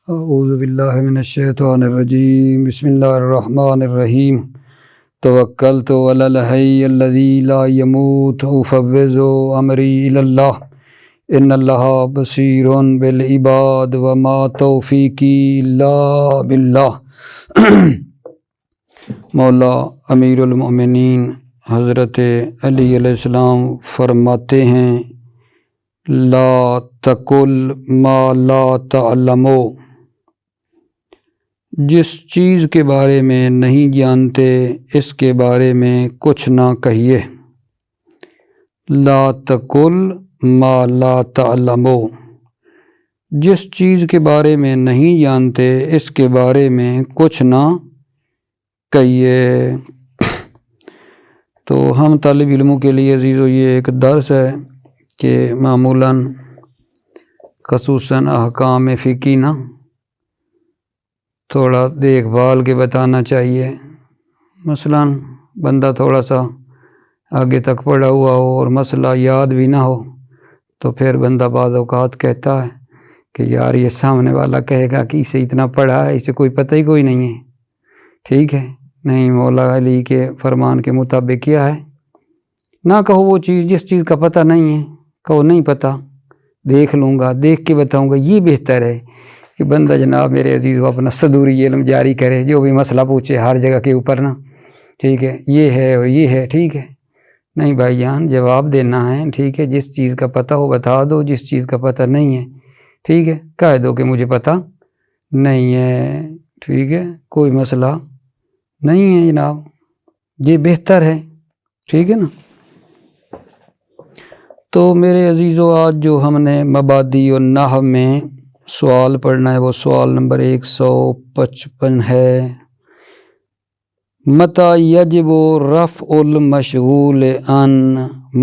اعوذ باللہ من الشیطان الرجیم بسم اللہ الرحمن الرحیم توکلت علی الحی الذی لا یموت افوض امری الی اللہ ان اللہ بصیر بالعباد وما توفیقی الا باللہ۔ مولا امیر المؤمنین حضرت علی علیہ السلام فرماتے ہیں، لا تقل ما لا تعلمو، جس چیز کے بارے میں نہیں جانتے اس کے بارے میں کچھ نہ کہیے۔ لا تقل ما لا تعلمو، جس چیز کے بارے میں نہیں جانتے اس کے بارے میں کچھ نہ کہیے۔ تو ہم طالب علموں کے لیے عزیزو یہ ایک درس ہے کہ معمولاً خصوصاً احکام فقہی نا تھوڑا دیکھ بھال کے بتانا چاہیے۔ مثلاً بندہ تھوڑا سا آگے تک پڑھا ہوا ہو اور مسئلہ یاد بھی نہ ہو تو پھر بندہ بعض اوقات کہتا ہے کہ یار یہ سامنے والا کہے گا کہ اسے اتنا پڑھا ہے، اسے کوئی پتہ ہی کوئی نہیں ہے۔ ٹھیک ہے، نہیں، مولا علی کے فرمان کے مطابق کیا ہے، نہ کہو وہ چیز جس چیز کا پتہ نہیں ہے، کہو نہیں پتہ، دیکھ لوں گا، دیکھ کے بتاؤں گا۔ یہ بہتر ہے کہ بندہ جناب میرے عزیز وہ اپنا صدوری علم جاری کرے، جو بھی مسئلہ پوچھے ہر جگہ کے اوپر نا، ٹھیک ہے، یہ ہے اور یہ ہے، ٹھیک ہے، نہیں بھائی جان جواب دینا ہے، ٹھیک ہے، جس چیز کا پتہ ہو بتا دو، جس چیز کا پتہ نہیں ہے ٹھیک ہے کہہ دو کہ مجھے پتہ نہیں ہے، ٹھیک ہے، کوئی مسئلہ نہیں ہے جناب، یہ بہتر ہے، ٹھیک ہے نا۔ تو میرے عزیزو آج جو ہم نے مبادی النحو میں سوال پڑھنا ہے وہ سوال نمبر 155 ہے، متی یجب رفع المشغول عن،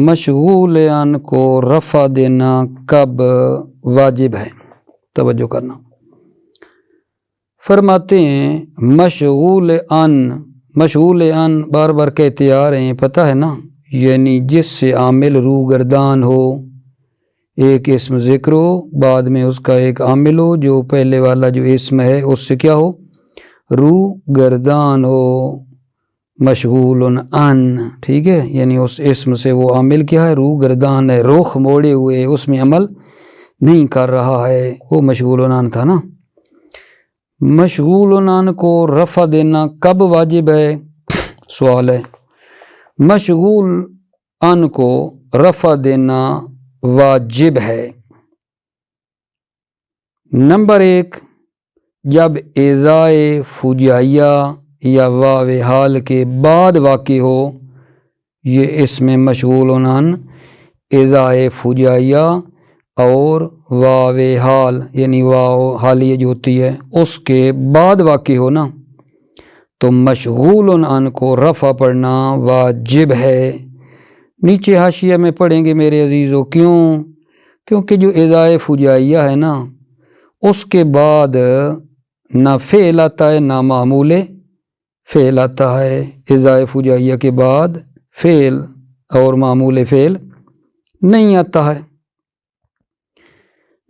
مشغول عن کو رفع دینا کب واجب ہے؟ توجہ کرنا۔ فرماتے ہیں مشغول عن بار بار کہتے آ رہے ہیں، پتہ ہے نا، یعنی جس سے عامل روگردان ہو، ایک اسم ذکر ہو بعد میں اس کا ایک عامل ہو، جو پہلے والا جو اسم ہے اس سے کیا ہو، روگردان ہو، مشغول عن، ٹھیک ہے، یعنی اس اسم سے وہ عامل کیا ہے، روگردان ہے، رخ موڑے ہوئے، اس میں عمل نہیں کر رہا ہے، وہ مشغول عن تھا نا۔ مشغول عن کو رفع دینا کب واجب ہے؟ سوال ہے، مشغول عن کو رفع دینا واجب ہے۔ نمبر 1، جب اذائے فجائیہ یا واو حال کے بعد واقع ہو، یہ اس میں مشغول عن اذائے فجائیہ اور واو حال یعنی واو حالیہ جو ہوتی ہے اس کے بعد واقع ہو نا، تو مشغول عن کو رفع پڑھنا واجب ہے۔ نیچے حاشیہ میں پڑھیں گے میرے عزیزو، کیونکہ جو اذائے فجائیہ ہے نا اس کے بعد نہ فعل آتا ہے نہ معمول فعل آتا ہے، اذائے فجائیہ کے بعد فعل اور معمول فعل نہیں آتا ہے۔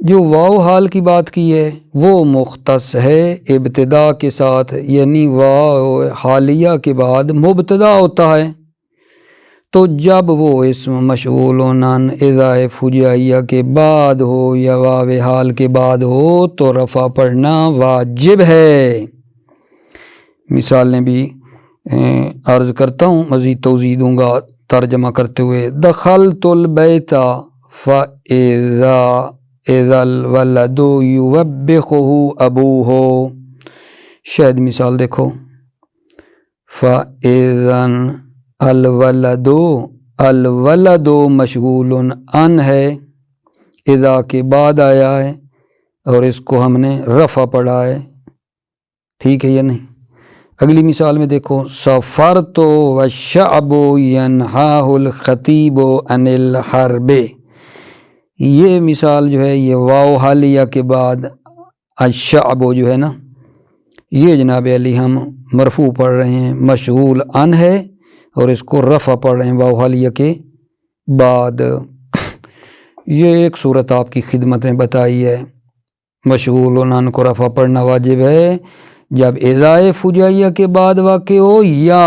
جو واو حال کی بات کی ہے وہ مختص ہے ابتدا کے ساتھ، یعنی واو حالیہ کے بعد مبتدا ہوتا ہے، تو جب وہ اسم مشغول عن اذائے فجائیہ کے بعد ہو یا واو حال کے بعد ہو تو رفع پڑھنا واجب ہے۔ مثالیں بھی عرض کرتا ہوں، مزید توضیح دوں گا ترجمہ کرتے ہوئے۔ دخلت البیت فاذا الولد یوبخہ ابوہ، شاید مثال دیکھو، فاذا الولد مشغول عن ہے، اذا کے بعد آیا ہے اور اس کو ہم نے رفع پڑھا ہے، ٹھیک ہے یا نہیں۔ اگلی مثال میں دیکھو، سفرت والشعب ینہاہ الخطیب عن الحرب، یہ مثال جو ہے یہ واو حالیہ کے بعد الشعب جو ہے نا، یہ جناب علی ہم مرفوع پڑھ رہے ہیں، مشغول عن ہے اور اس کو رفع پڑھ رہے ہیں واو حالیہ کے بعد۔ یہ ایک صورت آپ کی خدمت میں بتائی ہے، مشغول عن کو رفع پڑھنا واجب ہے جب اذائے فجائیہ کے بعد واقع ہو یا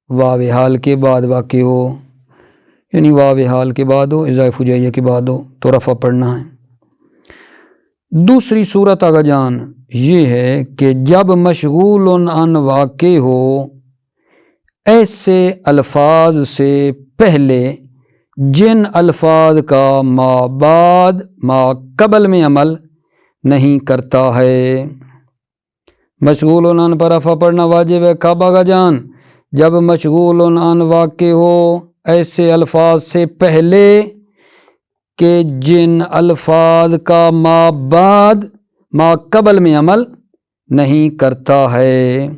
واو حال کے بعد واقع ہو، یعنی واو حال کے بعد ہو، اذائے فجائیہ کے بعد ہو تو رفع پڑھنا ہے۔ دوسری صورت آگا جان یہ ہے کہ جب مشغول عن واقع ہو ایسے الفاظ سے پہلے جن الفاظ کا ما بعد ما قبل میں عمل نہیں کرتا ہے۔ مشغول عن پر رفع پڑھنا واجب ہے کب آگا جان؟ جب مشغول عن واقع ہو ایسے الفاظ سے پہلے کہ جن الفاظ کا ما بعد ما قبل میں عمل نہیں کرتا ہے۔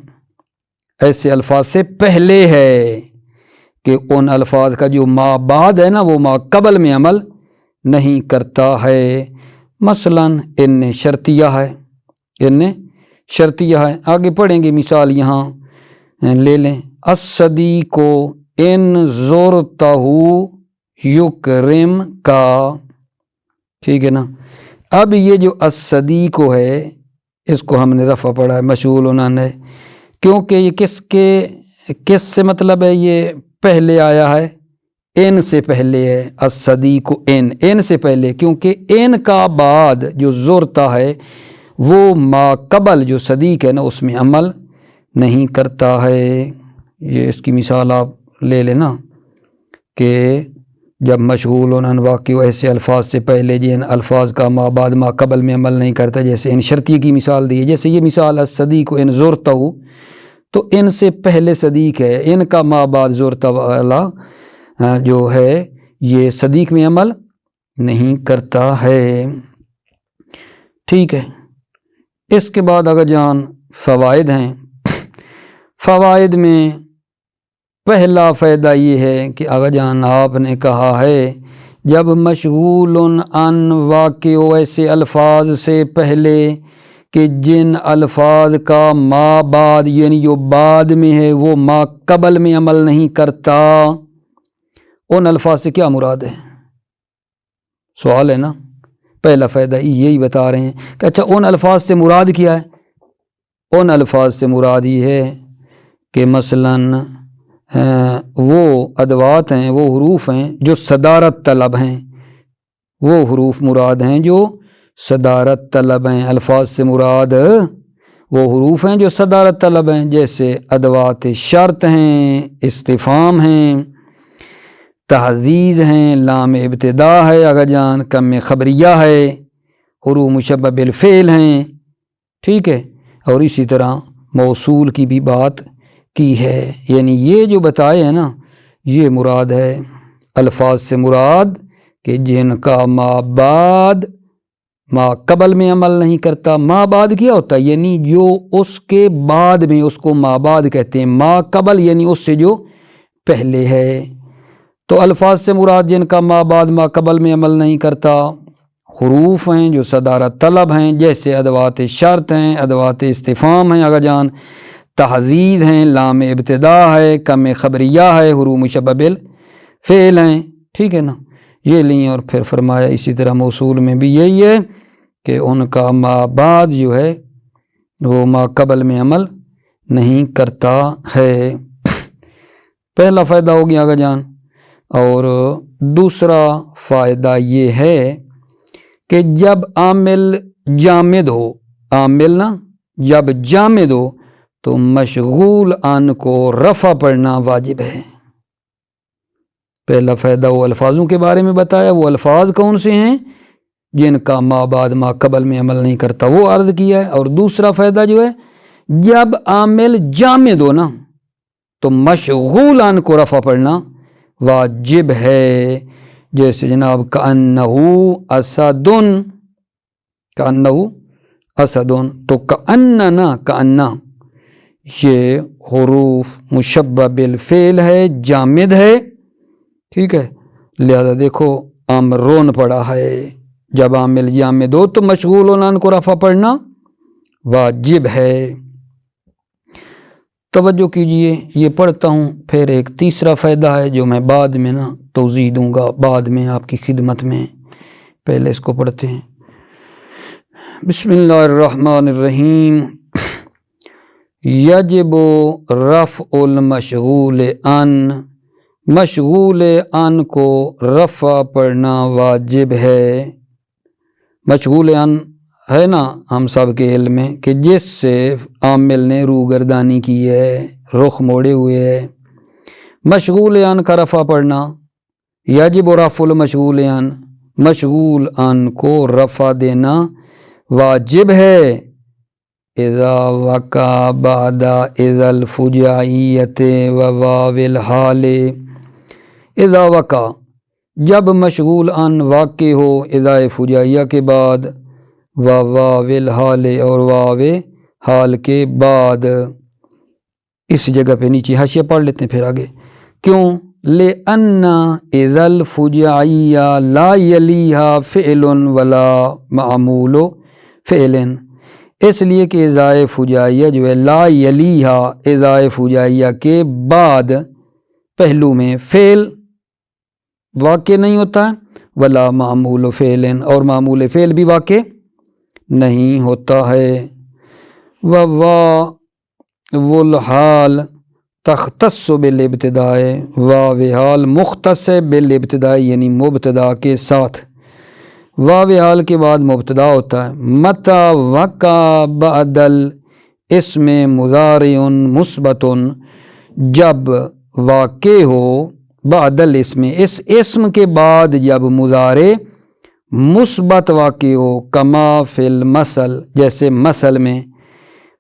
ایسے الفاظ سے پہلے ہے کہ ان الفاظ کا جو ما بعد ہے نا وہ ما قبل میں عمل نہیں کرتا ہے۔ مثلا ان شرطیہ ہے، ان شرطیہ ہے، آگے پڑھیں گے مثال یہاں لے لیں۔ الصدیق ان زرتہ یکرم کا، ٹھیک ہے نا۔ اب یہ جو الصدیق ہے اس کو ہم نے رفع پڑھا ہے، مشغول عن ہے، کیونکہ یہ کس سے مطلب ہے؟ یہ پہلے آیا ہے، ان سے پہلے ہے، الصدیق ان سے پہلے، کیونکہ ان کا بعد جو زرتا ہے وہ ما قبل جو صدیق ہے نا اس میں عمل نہیں کرتا ہے۔ یہ اس کی مثال آپ لے لینا کہ جب مشغول عن واقع ایسے الفاظ سے پہلے جن الفاظ کا ما بعد ما قبل میں عمل نہیں کرتا، جیسے ان شرطیہ کی مثال دی ہے، جیسے یہ مثال الصدیق ان زرتہ، تو ان سے پہلے صدیق ہے، ان کا ما بعد زرتہ والا جو ہے یہ صدیق میں عمل نہیں کرتا ہے، ٹھیک ہے۔ اس کے بعد اگر جان فوائد ہیں، فوائد میں پہلا فائدہ یہ ہے کہ اگر جان آپ نے کہا ہے جب مشغول عن واقع ہو ایسے الفاظ سے پہلے کہ جن الفاظ کا ما بعد یعنی جو بعد میں ہے وہ ما قبل میں عمل نہیں کرتا، ان الفاظ سے کیا مراد ہے؟ سوال ہے نا۔ پہلا فائدہ یہی بتا رہے ہیں کہ اچھا ان الفاظ سے مراد کیا ہے؟ ان الفاظ سے مراد یہ ہے کہ مثلاً وہ ادوات ہیں، وہ حروف ہیں جو صدارت طلب ہیں، وہ حروف مراد ہیں جو صدارت طلب ہیں۔ الفاظ سے مراد وہ حروف ہیں جو صدارت طلب ہیں، جیسے ادوات شرط ہیں، استفہام ہیں، تعزیز ہیں، لام ابتدا ہے، اگر جان کم خبریہ ہے، حروف مشبہ بالفعل ہیں، ٹھیک ہے۔ اور اسی طرح موصول کی بھی بات کی ہے، یعنی یہ جو بتائے ہیں نا یہ مراد ہے۔ الفاظ سے مراد کہ جن کا ما بعد ما قبل میں عمل نہیں کرتا۔ ما بعد کیا ہوتا ہے؟ یعنی جو اس کے بعد میں، اس کو ما بعد کہتے ہیں۔ ما قبل یعنی اس سے جو پہلے ہے۔ تو الفاظ سے مراد جن کا ما بعد ما قبل میں عمل نہیں کرتا حروف ہیں جو صدارت طلب ہیں، جیسے ادوات شرط ہیں، ادوات استفہام ہیں، اگر جان تحدید ہیں، لام ابتدا ہے، کم خبریہ ہے، حروف مشبہ بالفعل ہیں، ٹھیک ہے نا۔ یہ لیں اور پھر فرمایا اسی طرح موصول میں بھی یہی ہے کہ ان کا ما بعد جو ہے وہ ما قبل میں عمل نہیں کرتا ہے۔ پہلا فائدہ ہو گیا آگا جان۔ اور دوسرا فائدہ یہ ہے کہ جب عامل جامد ہو، عامل نا جب جامد ہو تو مشغول عن کو رفع پڑھنا واجب ہے۔ پہلا فائدہ وہ الفاظوں کے بارے میں بتایا، وہ الفاظ کون سے ہیں جن کا ما بعد ما قبل میں عمل نہیں کرتا، وہ عرض کیا ہے۔ اور دوسرا فائدہ جو ہے جب عامل جامد ہو نا تو مشغول عن کو رفع پڑھنا واجب ہے، جیسے جناب کأنہو اسدن، کأنہو اسدن، تو کأننا کأنہ یہ حروف مشبہ بالفعل ہے، جامد ہے، ٹھیک ہے، لہذا دیکھو امرون پڑھا ہے۔ جب عامل جامد ہو تو مشغول عن کو رفع پڑھنا واجب ہے۔ توجہ کیجئے، یہ پڑھتا ہوں، پھر ایک تیسرا فائدہ ہے جو میں بعد میں نا توضیح دوں گا، بعد میں آپ کی خدمت میں، پہلے اس کو پڑھتے ہیں۔ بسم اللہ الرحمن الرحیم یجب رفع المشغول عن، مشغول عن کو رفع پڑھنا واجب ہے۔ مشغول عن ہے نا ہم سب کے علم میں کہ جس سے عامل نے روگردانی کی ہے، رخ موڑے ہوئے ہے، مشغول عن کا رفع پڑھنا، یجب رفع المشغول عن، مشغول عن کو رفع دینا واجب ہے۔ اذا وقع بعد اذا الفجائیت و واو الحال، اذا وقع جب مشغول عن واقع ہو اذا فجائیہ کے بعد، و واو الحال اور واو حال کے بعد۔ اس جگہ پہ نیچے حاشیہ پڑھ لیتے ہیں پھر آگے، کیوں؟ لأن اذا الفجائیہ لا یلیہا فعل ولا معمول فعل، اس لیے کہ اذا فجائیہ جو ہے لا یلیہا، اذا فجائیہ کے بعد پہلو میں فعل واقع نہیں ہوتا ہے، ولا معمول فعل اور معمول فعل بھی واقع نہیں ہوتا ہے۔ واو الحال تختص بالابتداء، واو حال مختص بالابتداء یعنی مبتدا کے ساتھ، واو حال کے بعد مبتدا ہوتا ہے۔ متی وقع بعد الاسم مضارع مثبت، جب واقع ہو بعد الاسم، اس اسم کے بعد جب مضارع مثبت واقع ہو، کما فی المثل جیسے مثل میں،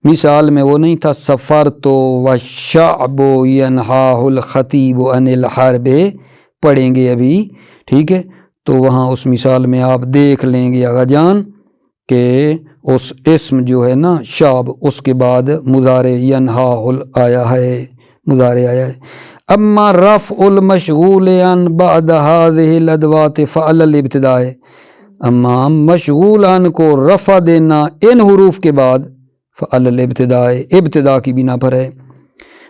مثال میں وہ نہیں تھا سفرت والشعب ینہاہ الخطیب عن الحرب، پڑھیں گے ابھی، ٹھیک ہے؟ تو وہاں اس مثال میں آپ دیکھ لیں گے آغا جان کہ اس اسم جو ہے نا شعب، اس کے بعد مضارع ینہاہ آیا ہے، مضارع آیا ہے۔ اما رفع المشغول عن بعد هذه الادوات فعل الابتداء، اما مشغول عن کو رفع دینا ان حروف کے بعد، فعل الابتداء ابتدا کی بنا پر ہے۔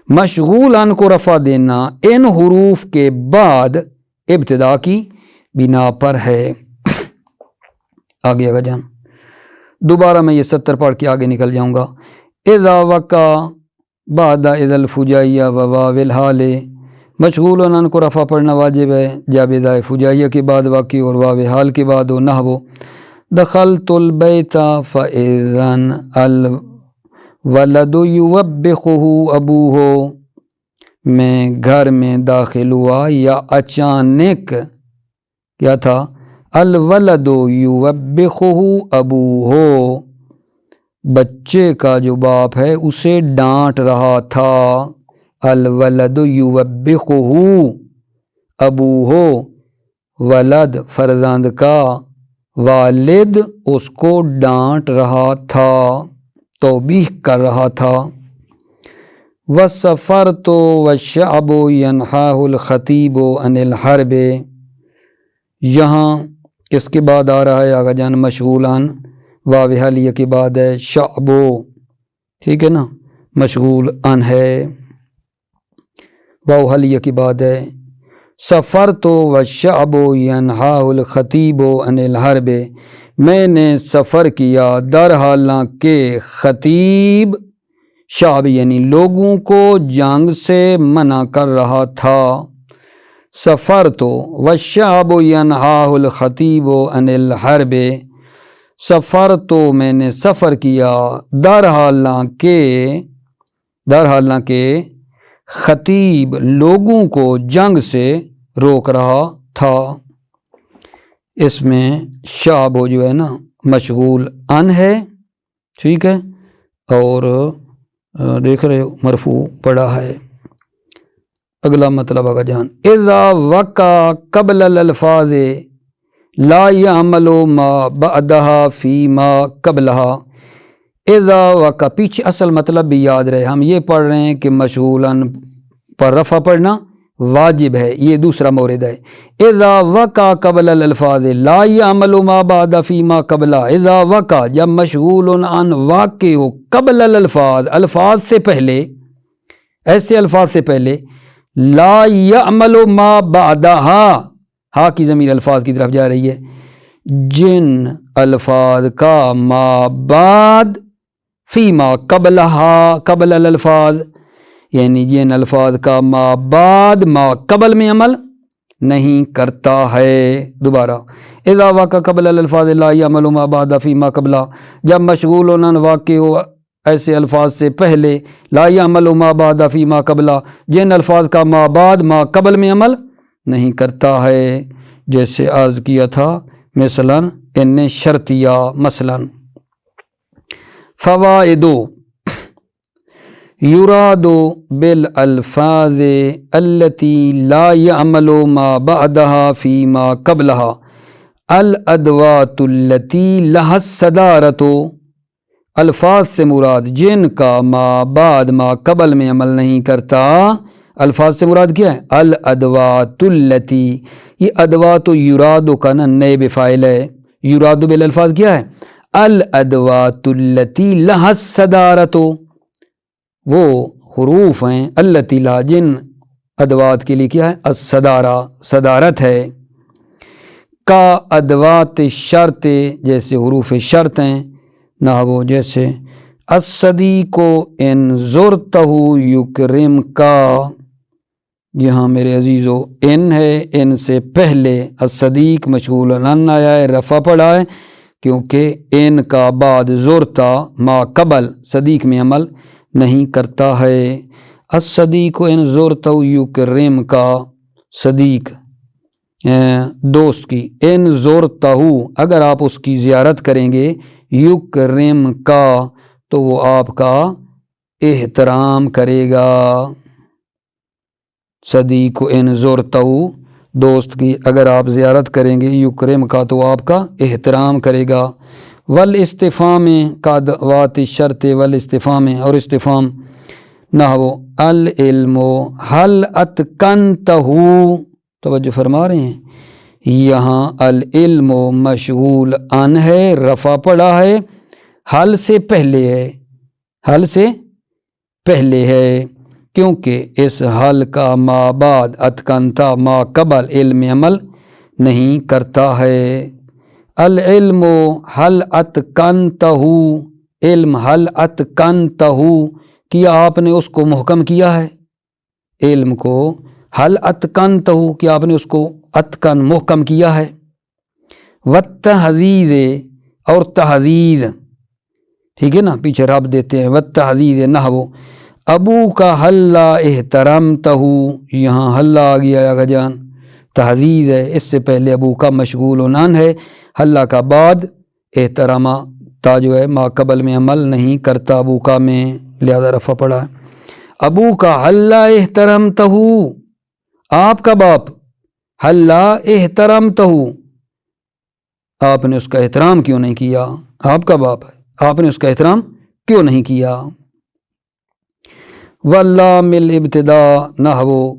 مشغول عن کو رفع دینا ان حروف کے بعد ابتدا کی بنا پر ہے۔ آگے آگا جان دوبارہ میں یہ 70 پڑھ کے آگے نکل جاؤں گا۔ اذا وقع بعد اذا الفجائیہ و واو الحال، مشغول عن کو رفع پڑھنا واجب ہے جب اذا فجائیہ کے بعد واقع اور واو حال کے بعد ہو۔ نحو دخلت البیت فاذن الولد یوبخہ ابوہ، میں گھر میں داخل ہوا یا اچانک کیا تھا؟ الولد یوبخہ ابوہ، بچے کا جو باپ ہے اسے ڈانٹ رہا تھا۔ الولد یوبخہ ابوہ، ولد فرزند کا، والد اس کو ڈانٹ رہا تھا، توبیخ کر رہا تھا۔ وَالسَّفَرْتُ وَالشَّعْبُ يَنْحَاهُ الْخَطِيبُ عَنِ الْحَرْبِ، یہاں کس کے بعد آ رہا ہے آگا جان؟ مشغول عن، واو حالیہ کے بعد ہے شعب، ٹھیک ہے نا، مشغول عن ہے، واو حالیہ کے بعد ہے۔ سفرت والشعب ینہاہ الخطیب عن الحرب، میں نے سفر کیا در حالانکہ خطیب، شعب یعنی لوگوں کو جنگ سے منع کر رہا تھا۔ سفرت والشعب ینہاہ الخطیب عن الحرب، سفرت میں نے سفر کیا در حالانکہ خطیب لوگوں کو جنگ سے روک رہا تھا۔ اس میں شعب جو ہے نا مشغول عن ہے، ٹھیک ہے، اور دیکھ رہے ہو مرفوع پڑا ہے۔ اگلا مطلب آگا جان، اذا وقع قبل الالفاظ لا يعمل ما بعدها فيما قبلها، اذا وقع پیچھے اصل مطلب بھی یاد رہے، ہم یہ پڑھ رہے ہیں کہ مشغول عن پر رفع پڑھنا واجب ہے، یہ دوسرا مورد ہے۔ اذا وقع قبل الالفاظ لا يعمل ما بعد فيما قبلها، اذا وقع جب مشغول عن واقع ہو قبل الالفاظ، الفاظ سے پہلے، ایسے الفاظ سے پہلے، لا يعمل ما بعدها، ہا کی ضمیر الفاظ کی طرف جا رہی ہے، جن الفاظ کا ما بعد فی ما قبلہا قبل الالفاظ، یعنی جن الفاظ کا ما بعد ما قبل میں عمل نہیں کرتا ہے۔ دوبارہ اذا واقع قبل الالفاظ لا یعمل ما بعد فی ما قبلہ، جب مشغول ہونا واقع ہو ایسے الفاظ سے پہلے لا یعمل ما بعد فی ما قبلہ، جن الفاظ کا ما بعد ما قبل میں عمل نہیں کرتا ہے، جیسے عرض کیا تھا مثلا ان شرطیہ۔ مثلا فوائد یراد بالالفاظ التي لا يعمل ما بعدها فيما قبلها الادوات التي لها الصدارة، الفاظ سے مراد جن کا ما بعد ما قبل میں عمل نہیں کرتا۔ الفاظ سے مراد کیا ہے؟ الادوات التي، یہ ادوات یراد کا نا نیب فاعل ہے، یراد بالالفاظ کیا ہے؟ الادوات التي لها الصدارة، وہ حروف ہیں التی لا، جن ادوات کے لیے کیا ہے؟ الصدارہ، صدارت ہے۔ کا ادوات شرط، جیسے حروف شرط ہیں، نحو جیسے الصدیق ان زرتہ یکرم کا، یہاں میرے عزیزو ان ہے، ان سے پہلے الصدیق مشغول ان آیا ہے، رفع پڑا ہے، کیونکہ ان کا بعد زرتا ما قبل صدیق میں عمل نہیں کرتا ہے۔ الصدیق ان زرتہ یکرم کا، صدیق دوست کی، ان زرتہ اگر آپ اس کی زیارت کریں گے، یکرم کا تو وہ آپ کا احترام کرے گا۔ صدیق ان زرتہ، دوست کی اگر آپ زیارت کریں گے، یکرم کا تو آپ کا احترام کرے گا۔ والاستفہام کا ادوات شرط، والاستفہام اور استفہام، نحو العلم حل اتقنتہ، توجہ فرما رہے ہیں، یہاں العلم مشغول ان ہے، رفع پڑا ہے، حل سے پہلے ہے، حل سے پہلے ہے، کیونکہ اس حل کا ما بعد اتقنتا ما قبل علم عمل نہیں کرتا ہے۔ العلم حل اتقنتہ، علم حل اتقنتہ، کیا آپ نے اس کو محکم کیا ہے؟ علم کو حل اتقنتہ، کیا آپ نے اس کو اتقن محکم کیا ہے۔ والتحدید اور تحدید، ٹھیک ہے نا، پیچھے رب دیتے ہیں، والتحدید نحو ابو کا حلا احترمتہ، یہاں حلا آ گیا آگا جان، تحدید ہے، اس سے پہلے ابو کا مشغول عنان ہے، حلا کا بعد احترامہ تا جو ہے ما قبل میں عمل نہیں کرتا ابو کا میں، لہذا رفع پڑا ہے۔ ابو کا حلا احترمتہ، آپ کا باپ، حلا احترمتہ، آپ نے اس کا احترام کیوں نہیں کیا؟ آپ کا باپ ہے، آپ نے اس کا احترام کیوں نہیں کیا؟ واللام الابتداء نحو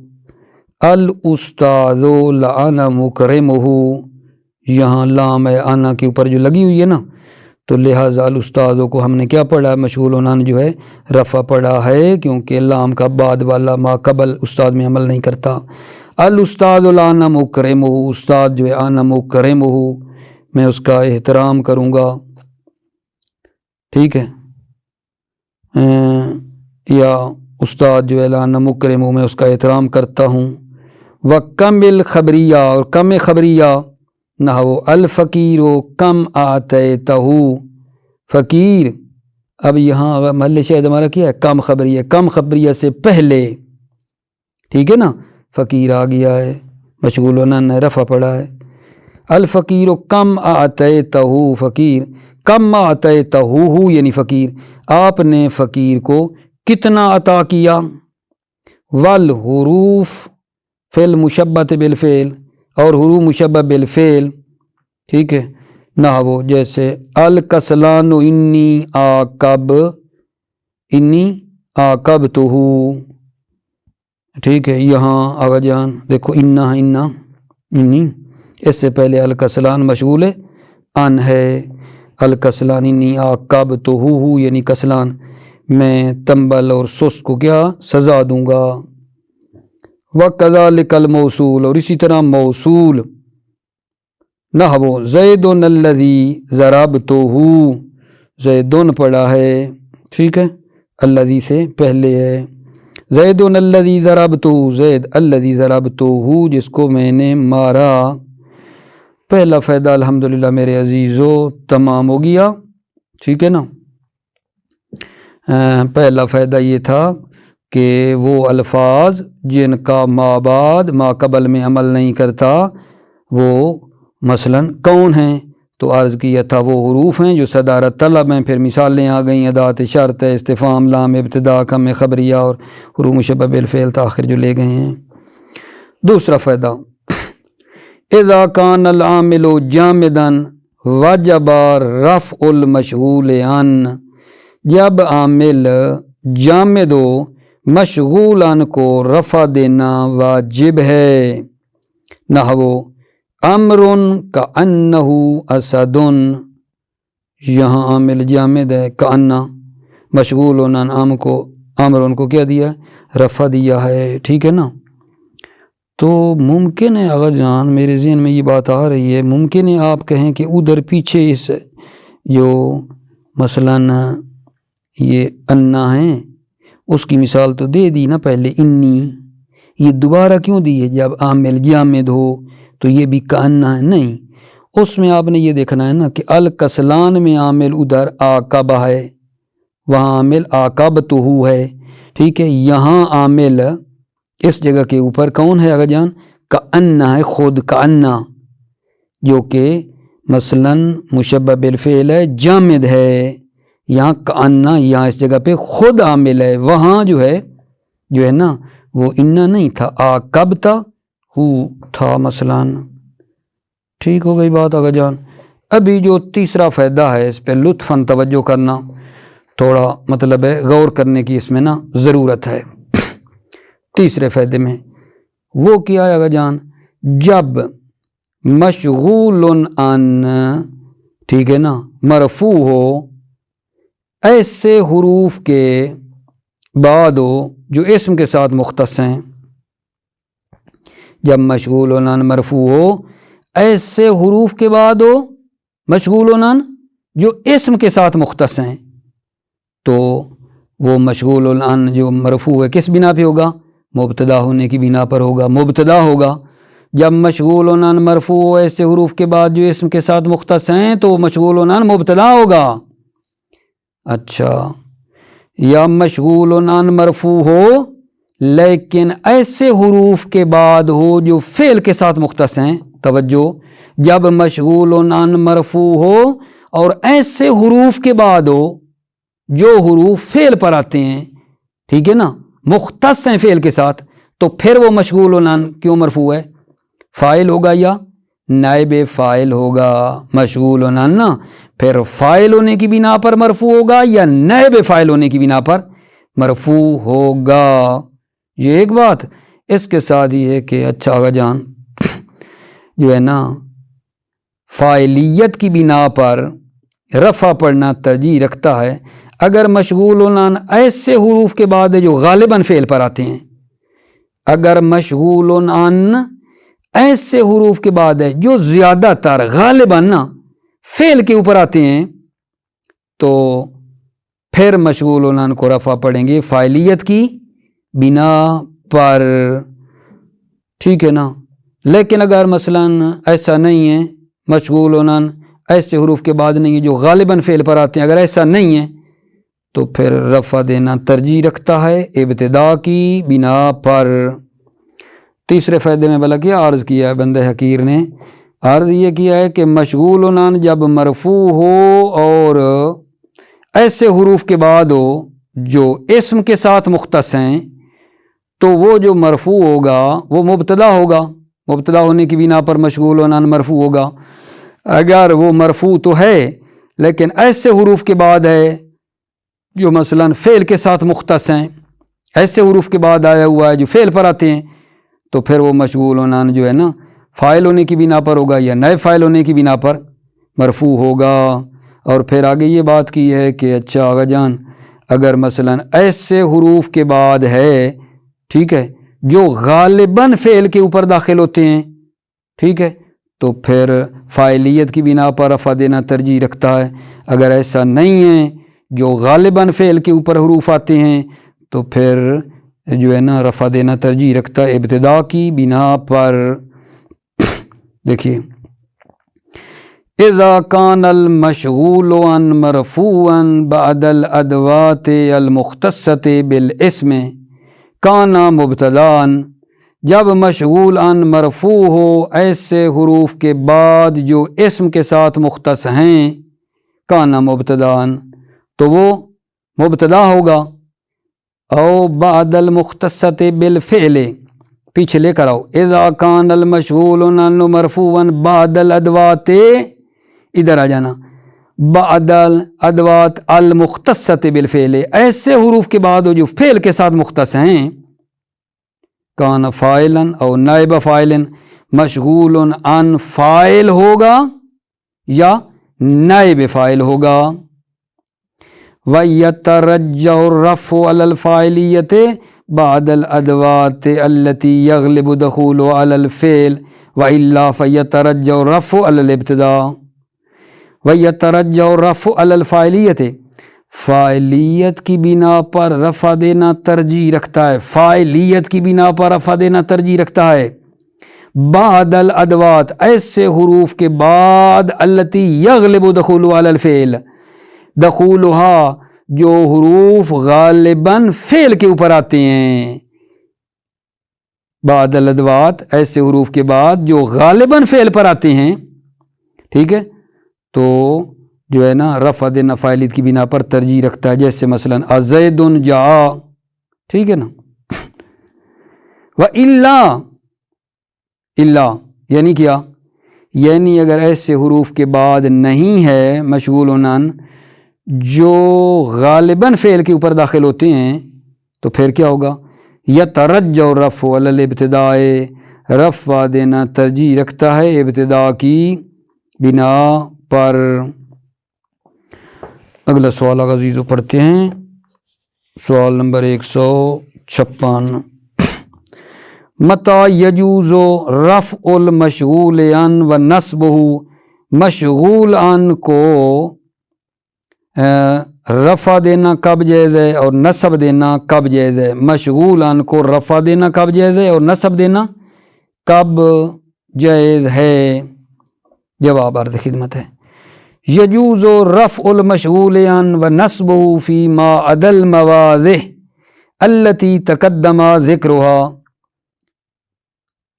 الاستاذ لعن مکرمہ، یہاں لام ہے انا کے اوپر جو لگی ہوئی ہے نا، تو لہٰذا الاستاذ کو ہم نے کیا پڑھا ہے؟ مشغول عنان جو ہے رفع پڑا ہے، کیونکہ لام کا بعد والا ما قبل استاد میں عمل نہیں کرتا۔ الاستاذ لعن مکرمہ، استاد جو ہے انا مکرمہ، میں اس کا احترام کروں گا، ٹھیک ہے، یا استاد جو ہے لعن مکرمہ، میں اس کا احترام کرتا ہوں۔ وکم الخبریہ اور کم خبریہ، نحو الفقیر کم آتیتہ، فقیر، اب یہاں محل شاہد ہمارا کیا ہے؟ کم خبریہ، کم خبریہ سے پہلے، ٹھیک ہے نا، فقیر آ گیا ہے، مشغول عنان ہے، رفع پڑا ہے۔ الفقیر کم آتیتہ، فقیر کم آتیتہ یعنی فقیر، آپ نے فقیر کو کتنا عطا کیا۔ والحروف فی المشبہ بالفعل، اور حروف مشبہ بالفعل، ٹھیک ہے، نحو جیسے الکسلان انی عاقبتہ، ٹھیک ہے، یہاں آگا جان دیکھو انا انی، اس سے پہلے الکسلان مشغول ان ہے، الکسلان انی عاقبتہ یعنی کسلان، میں تنبل اور سست کو کیا سزا دوں گا۔ وَكَذَلِكَ الْمَوْصُولُ، اور اسی طرح موصول، نحو زیدن الذی ضربتہ، زیدن پڑھا ہے، ٹھیک ہے، الذی سے پہلے ہے، زیدن الذی ضربتہ، زید الذی ضربتہ جس کو میں نے مارا۔ پہلا فائدہ الحمدللہ میرے عزیزو تمام ہو گیا، ٹھیک ہے نا۔ پہلا فائدہ یہ تھا کہ وہ الفاظ جن کا ما بعد ما قبل میں عمل نہیں کرتا وہ مثلاً کون ہیں؟ تو عرض کیا تھا وہ حروف ہیں جو صدارت طلب ہیں، پھر مثالیں آ گئیں، ادات شرط ہے، استفہام، لام ابتدا، کم خبریہ اور حروف مشبہ بالفعل تاخیر جو لے گئے ہیں۔ دوسرا فائدہ اذا کان العامل جامدا وجب رفع المشغول عن، جب عامل جامد ہو مشغول عن کو رفع دینا واجب ہے۔ نحو امر کأنہ اسد، یہاں عامل جامد ہے، کأنہ مشغول عن امر کو کیا دیا ہے؟ رفع دیا ہے، ٹھیک ہے نا۔ تو ممکن ہے اگر جان میرے ذہن میں یہ بات آ رہی ہے، ممکن ہے آپ کہیں کہ ادھر پیچھے اس جو مثلاً یہ انا ہیں اس کی مثال تو دے دی نا پہلے، انی، یہ دوبارہ کیوں دی ہے؟ جب عامل جامد ہو تو یہ بھی کأنہ ہے، نہیں، اس میں آپ نے یہ دیکھنا ہے نا کہ الکسلان میں عامل ادھر عاقبہ ہے، وہاں عامل عاقبتہ ہے، ٹھیک ہے، یہاں عامل اس جگہ کے اوپر کون ہے اگر جان؟ کأنہ ہے، خود کأنہ، جو کہ مثلاً مشبہ بالفعل ہے، جامد ہے، یہاں کأنہ، یہاں اس جگہ پہ خود عامل ہے، وہاں جو ہے نا وہ انا نہیں تھا، عاقبتہ ہو تھا مثلاً، ٹھیک ہو گئی بات اگر جان۔ ابھی جو تیسرا فائدہ ہے اس پہ لطفاً توجہ کرنا، تھوڑا مطلب ہے غور کرنے کی اس میں نا ضرورت ہے۔ تیسرے فائدے میں وہ کیا ہے اگر جان؟ جب مشغول عن، ٹھیک ہے نا، مرفوع ہو ایسے حروف کے بعد ہو جو اسم کے ساتھ مختص ہیں، جب مشغول عن مرفوع ہو ایسے حروف کے بعد ہو مشغول عن جو اسم کے ساتھ مختص ہیں، تو وہ مشغول عن جو مرفوع ہے کس بنا پہ ہوگا؟ مبتدا ہونے کی بنا پر ہوگا، مبتدا ہوگا۔ جب مشغول عن مرفوع ہو ایسے حروف کے بعد جو اسم کے ساتھ مختص ہیں تو مشغول عن مبتدا ہوگا۔ اچھا، یا مشغول عن مرفوع ہو لیکن ایسے حروف کے بعد ہو جو فعل کے ساتھ مختص ہیں، توجہ، جب مشغول عن مرفوع ہو اور ایسے حروف کے بعد ہو جو حروف فعل پر آتے ہیں، ٹھیک ہے نا، مختص ہیں فعل کے ساتھ، تو پھر وہ مشغول عن کیوں مرفوع ہے؟ فاعل ہوگا یا نائب فاعل ہوگا؟ مشغول عن نا پھر فاعل ہونے کی بنا پر مرفوع ہوگا یا نائب فاعل ہونے کی بنا پر مرفوع ہوگا، یہ ایک بات۔ اس کے ساتھ یہ ہے کہ اچھا آگا جان جو ہے نا فاعلیت کی بنا پر رفع پڑھنا ترجیح رکھتا ہے اگر مشغول عن ایسے حروف کے بعد جو غالباً فعل پر آتے ہیں، اگر مشغول عن ایسے حروف کے بعد ہے جو زیادہ تر غالباً نا فعل کے اوپر آتے ہیں، تو پھر مشغول عن کو رفع پڑھیں گے فاعلیت کی بنا پر، ٹھیک ہے نا۔ لیکن اگر مثلاً ایسا نہیں ہے، مشغول عن ایسے حروف کے بعد نہیں ہے جو غالباً فعل پر آتے ہیں، اگر ایسا نہیں ہے تو پھر رفع دینا ترجیح رکھتا ہے ابتدا کی بنا پر۔ تیسرے فائدے میں بلا کیا عرض کیا ہے بندہ حقیر نے؟ عرض یہ کیا ہے کہ مشغول عن جب مرفوع ہو اور ایسے حروف کے بعد ہو جو اسم کے ساتھ مختص ہیں، تو وہ جو مرفوع ہوگا وہ مبتدا ہوگا، مبتدا ہونے کی بنا پر مشغول عن مرفوع ہوگا۔ اگر وہ مرفوع تو ہے لیکن ایسے حروف کے بعد ہے جو مثلاً فعل کے ساتھ مختص ہیں، ایسے حروف کے بعد آیا ہوا ہے جو فعل پر آتے ہیں، تو پھر وہ مشغول عن جو ہے نا فاعل ہونے کی بنا پر ہوگا یا نئے فاعل ہونے کی بنا پر مرفوع ہوگا۔ اور پھر آگے یہ بات کی ہے کہ اچھا آگا جان اگر مثلاً ایسے حروف کے بعد ہے، ٹھیک ہے، جو غالباً فعل کے اوپر داخل ہوتے ہیں، ٹھیک ہے، تو پھر فاعلیت کی بنا پر رفع دینا ترجیح رکھتا ہے۔ اگر ایسا نہیں ہے جو غالباً فعل کے اوپر حروف آتے ہیں تو پھر جو ہے نا رفع دینا ترجیح رکھتا ہے ابتدا کی بنا پر۔ دیکھیے اذا کان المشغول عن مرفوعا بعد الادوات المختصۃ بالاسم کان مبتداء، جب مشغول عن مرفوع ہو ایسے حروف کے بعد جو اسم کے ساتھ مختص ہیں، کان مبتداء تو وہ مبتدا ہوگا، او بعد المختصۃ بالفعل، پیچھے لے کر آؤ، اذا کان المشغول عن مرفوعا بعد الادوات، ادھر آ جانا، بعد الادوات المختصۃ بالفعل، ایسے حروف کے بعد جو فعل کے ساتھ مختص ہیں، کان فاعلا او نائب فاعل، مشغول عن فاعل ہوگا یا نائب فاعل ہوگا۔ وَيَتَرَجَّحُ الرَّفْعُ عَلَى الْفَاعِلِيَّةِ بَعْدَ الْأَدْوَاتِ الَّتِي يَغْلِبُ دُخُولُهُ عَلَى الْفِعْلِ وَإِلَّا فَيَتَرَجَّحُ الرَّفْعُ عَلَى الْإِبْتِدَاءِ۔ وَيَتَرَجَّحُ الرَّفْعُ عَلَى الْفَاعِلِيَّةِ، فاعلیت کی بنا پر رفع دینا ترجیح رکھتا ہے، فاعلیت کی بنا پر رفع دینا ترجیح رکھتا ہے، بعد الادوات ایسے حروف کے بعد، التی یغلب دخولها علی الفعل، دخولها جو حروف غالباً فعل کے اوپر آتے ہیں، بعد الادوات ایسے حروف کے بعد جو غالباً فعل پر آتے ہیں، ٹھیک ہے، تو جو ہے نا رفع دینا فاعلیت کی بنا پر ترجیح رکھتا ہے، جیسے مثلا زید جاء، ٹھیک ہے نا۔ الا یعنی کیا، یعنی اگر ایسے حروف کے بعد نہیں ہے مشغول عن جو غالباً فعل کے اوپر داخل ہوتے ہیں، تو پھر کیا ہوگا، یترجح الرفع علی الابتداء، رفع دینا ترجیح رکھتا ہے ابتدا کی بنا پر۔ اگلا سوال عزیزو پڑھتے ہیں، سوال نمبر 156، متی یجوز رفع المشغول عن و نصبہ، مشغول عن کو رفع دینا کب جائز ہے اور نصب دینا کب جائز ہے، مشغول عن کو رفع دینا کب جائز ہے اور نصب دینا کب جائز ہے؟ جواب عرض خدمت ہے، یجوز رفع المشغول عن و نصبہ فیما عدا المواضع التي تقدم ذکرها،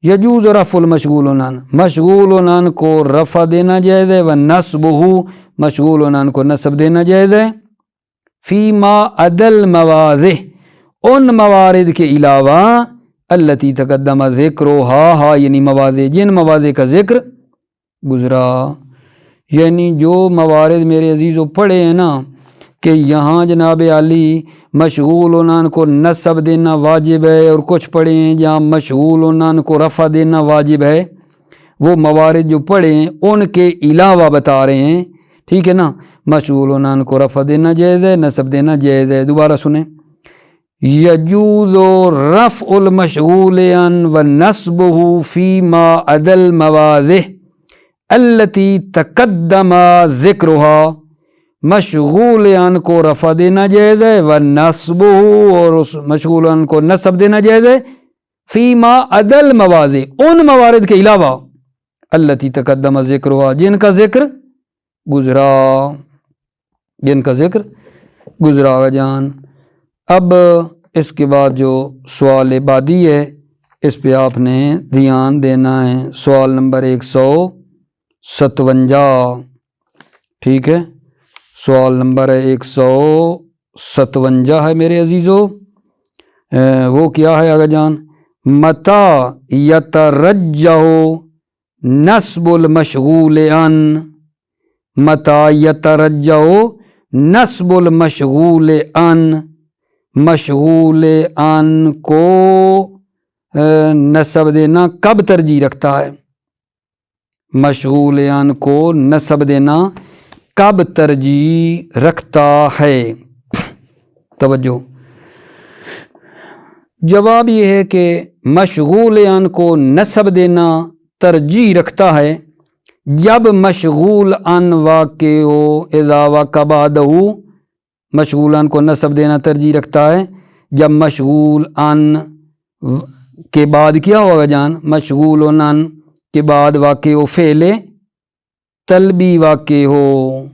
یجوز رفع المشغول عن، مشغول عن کو رفع دینا جائز ہے، و نصبہ مشغول عن کو نصب دینا جائز ہے، فیما عدا المواضع ان موارد کے علاوہ، التي تقدم ذکرها یعنی مواضع جن مواضع کا ذکر گزرا، یعنی جو موارد میرے عزیزو پڑھے ہیں نا کہ یہاں جناب علی مشغول عن کو نصب دینا واجب ہے، اور کچھ پڑھے ہیں جہاں مشغول عن کو رفع دینا واجب ہے، وہ موارد جو پڑھے ہیں ان کے علاوہ بتا رہے ہیں، ٹھیک ہے نا، مشغول عن کو رفع دینا جائز ہے، نصب دینا جائز ہے۔ دوبارہ سنیں، یجوز رفع المشغول عن و نصبہ فیما عدا المواضع التي تقدم ذکرها، مشغول عن کو رفع دینا جائز ہے، و نصبہ اور اس مشغول عن کو نصب دینا جائز ہے، فیما عدا المواضع ان موارد کے علاوہ، التي تقدم ذکرها جن کا ذکر گزرا، جن کا ذکر گزرا جان۔ اب اس کے بعد جو سوال بعدی ہے اس پہ آپ نے دھیان دینا ہے، سوال نمبر 157، ٹھیک ہے، سوال نمبر 157 ہے میرے عزیزو، وہ کیا ہے آگا جان، متی یترجح نصب المشغول عن، متی یترجح نصب المشغول عن، مشغول عن کو نصب دینا کب ترجیح رکھتا ہے، مشغول عن کو نصب دینا کب ترجیح رکھتا ہے؟ توجہ، جواب یہ ہے کہ مشغول عن کو نصب دینا ترجیح رکھتا ہے جب مشغول ان واقع ہو اذا وقع بعدہ، مشغول ان کو نصب دینا ترجیح رکھتا ہے جب مشغول ان کے بعد کیا ہوگا جان، مشغول ان کے بعد واقع ہو فعل طلبی واقع ہو،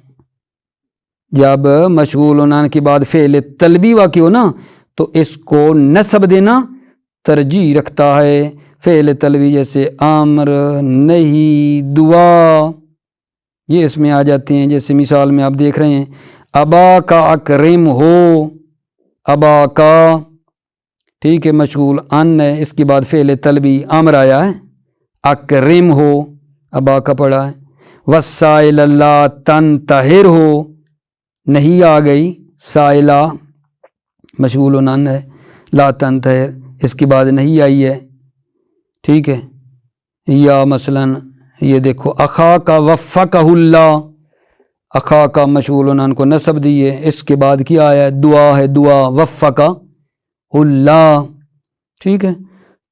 جب مشغول ان کے بعد فعل طلبی واقع ہو نا تو اس کو نصب دینا ترجیح رکھتا ہے۔ فعل طلبی جیسے امر، نہیں، دعا، یہ اس میں آ جاتے ہیں۔ جیسے مثال میں آپ دیکھ رہے ہیں ابا کا اکرم ہو، ابا کا، ٹھیک ہے، مشغول ان ہے، اس کے بعد فعل طلبی امر آیا ہے، اکرم ہو، ابا کا پڑھا ہے۔ وسائل اللہ تنتہر ہو، نہیں آ گئی، سائلہ مشغول ان ہے، لا تنتہر اس کے بعد نہیں آئی ہے، ٹھیک ہے۔ یا مثلا یہ دیکھو اخا کا وفقہ اللہ، اخا کا مشغول ان کو نصب دیے، اس کے بعد کیا آیا ہے، دعا ہے، دعا وفقہ اللہ، ٹھیک ہے۔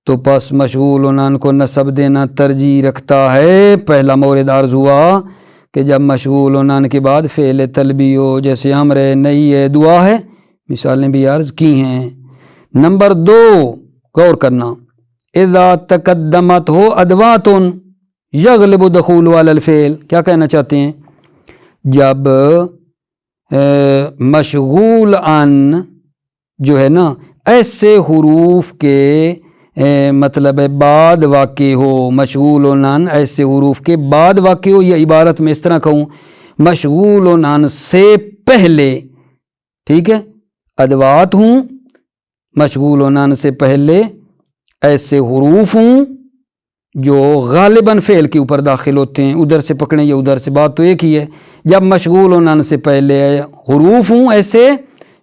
تو پس مشغول ان کو نصب دینا ترجیح رکھتا ہے۔ پہلا مورد عرض ہوا کہ جب مشغول ان کے بعد فعل طلبی ہو، جیسے امر ہے، نہیں ہے، دعا ہے، مثالیں بھی عرض کی ہیں۔ نمبر 2 غور کرنا، اذا تقدمت ہو ادوات یغلب دخول علی الفعل، کیا کہنا چاہتے ہیں، جب مشغول ان جو ہے نا ایسے حروف کے مطلب بعد واقع ہو، مشغول ان ایسے حروف کے بعد واقع ہو، یا عبارت میں اس طرح کہوں مشغول ان سے پہلے، ٹھیک ہے، ادوات ہوں، مشغول ان سے پہلے ایسے حروف ہوں جو غالباً فعل کے اوپر داخل ہوتے ہیں، ادھر سے پکڑیں یا ادھر سے، بات تو ایک ہی ہے۔ جب مشغول ان سے پہلے حروف ہوں ایسے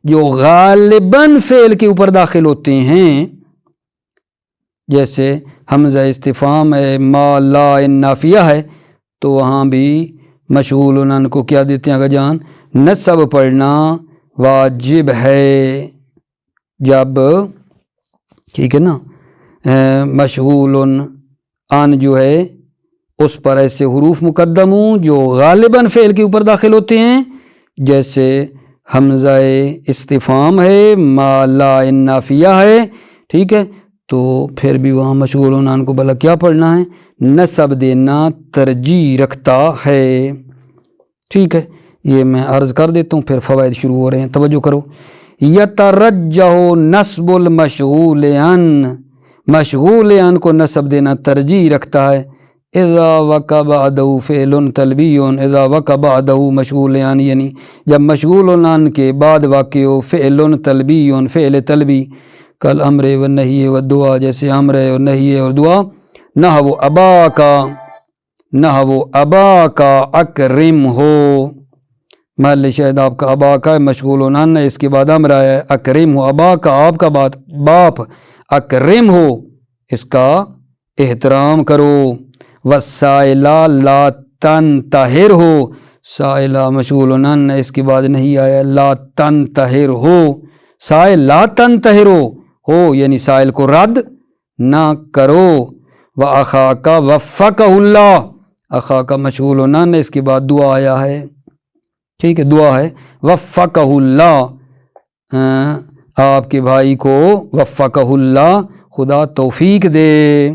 جو غالباً فعل کے اوپر داخل ہوتے ہیں، جیسے حمزہ استفہام ہے، ما، لا، نافیہ ہے، تو وہاں بھی مشغول ان کو کیا دیتے ہیں اگر جان، نصب پڑھنا واجب ہے۔ جب ٹھیک ہے نا مشغول ان جو ہے اس پر ایسے حروف مقدم ہوں جو غالباً فعل کے اوپر داخل ہوتے ہیں، جیسے حمزہ استفہام ہے، ما، لا، نافیہ ہے، ٹھیک ہے، تو پھر بھی وہاں مشغول ان کو بھلا کیا پڑھنا ہے، نصب دینا ترجیح رکھتا ہے، ٹھیک ہے۔ یہ میں عرض کر دیتا ہوں، پھر فوائد شروع ہو رہے ہیں، توجہ کرو۔ یترجح نصب المشغول ان، مشغول ان کو نصب دینا ترجیح رکھتا ہے، اذا وقع بعدہ فعل طلبی، اذا وقع بعدہ مشغول ان، یعنی جب مشغول ان کے بعد واقع ہو فعل طلبی، فعل طلبی، کل امر و نہی و دعا، جیسے امر اور نہی اور دعا، نحو ابا کا، نحو ابا کا اکرم ہو، محل شاہد آپ کا ابا کا مشغول ان ہے، اس کے بعد امر آیا ہے اکرم ہو، ابا کا آپ کا باپ، اکرم ہو اس کا احترام کرو۔ وسائلہ لا تنتہر ہو، سائلہ مشغول ان ہے، اس کے بعد نہیں آیا لا تنتہر ہو، سائل لا تنتہر ہو یعنی سائل کو رد نہ کرو۔ وَأَخَا کا وفقہ اللہ، اخا کا مشغول ان ہے، اس کے بعد دعا آیا ہے، ٹھیک ہے، دعا ہے وفقہ اللہ، آپ کے بھائی کو وفقہ اللہ، خدا توفیق دے۔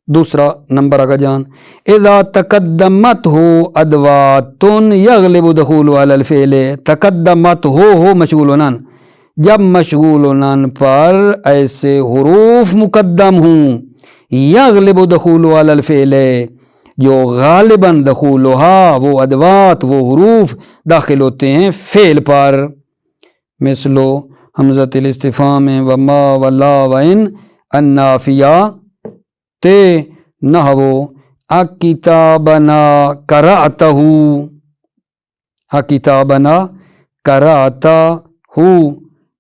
دوسرا نمبر آگا جان، اذا تقدمت ہو ادوات یغلب دخول علی الفعل، تقدمت ہو مشغول ان، جب مشغول ان پر ایسے حروف مقدم ہوں، یغلب دخول علی الفعل، جو غالباً دخولها، وہ ادوات، وہ حروف داخل ہوتے ہیں فعل پر، مثلو حمزۃ الاستفہام وما ولا وان النافیہ تے، نحو اکتابنا قرأتہ، اکتابنا قرأتہ،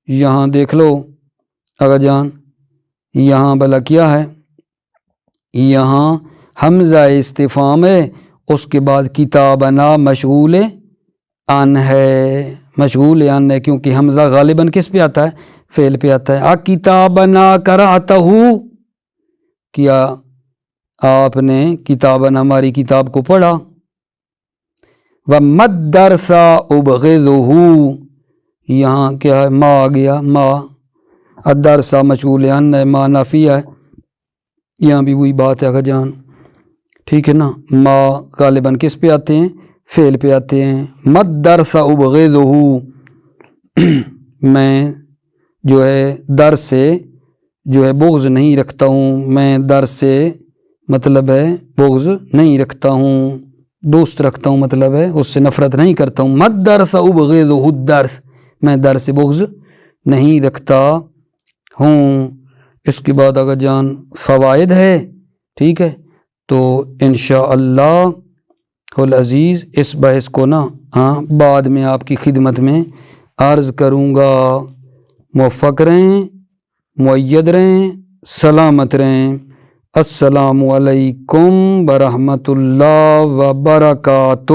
یہاں دیکھ لو اگر جان، یہاں بلا کیا ہے، یہاں حمزہ استفہام ہے، اس کے بعد کتابنا مشغول ان ہے، مشغول ان ہے کیونکہ حمزہ غالباً کس پہ آتا ہے، فعل پہ آتا ہے۔ کتابنا قرأتہ، کیا آپ نے کتاباً ہماری کتاب کو پڑھا۔ وَمَا الدَّرْسَ أُبْغِضُهُ، یہاں کیا ہے؟ ما آ گیا، ما الدرس مجهول ان ہے، ما نافیہ ہے، یہاں بھی وہی بات ہے اگر جان، ٹھیک ہے نا۔ ما غالباً کس پہ آتے ہیں؟ فعل پہ آتے ہیں۔ ما الدرس أبغضه، میں جو ہے درس سے جو ہے بغض نہیں رکھتا ہوں، میں درس سے مطلب ہے بغض نہیں رکھتا ہوں، دوست رکھتا ہوں، مطلب ہے اس سے نفرت نہیں کرتا ہوں۔ ما الدرس أبغضه، الدرس میں درس سے بغض نہیں رکھتا ہوں۔ اس کے بعد اگر جان فوائد ہے، ٹھیک ہے، تو انشاءاللہ العزیز اس بحث کو نا بعد میں آپ کی خدمت میں عرض کروں گا۔ موفق رہیں، مؤید رہیں، سلامت رہیں۔ السلام علیکم ورحمۃ اللہ وبرکاتہ۔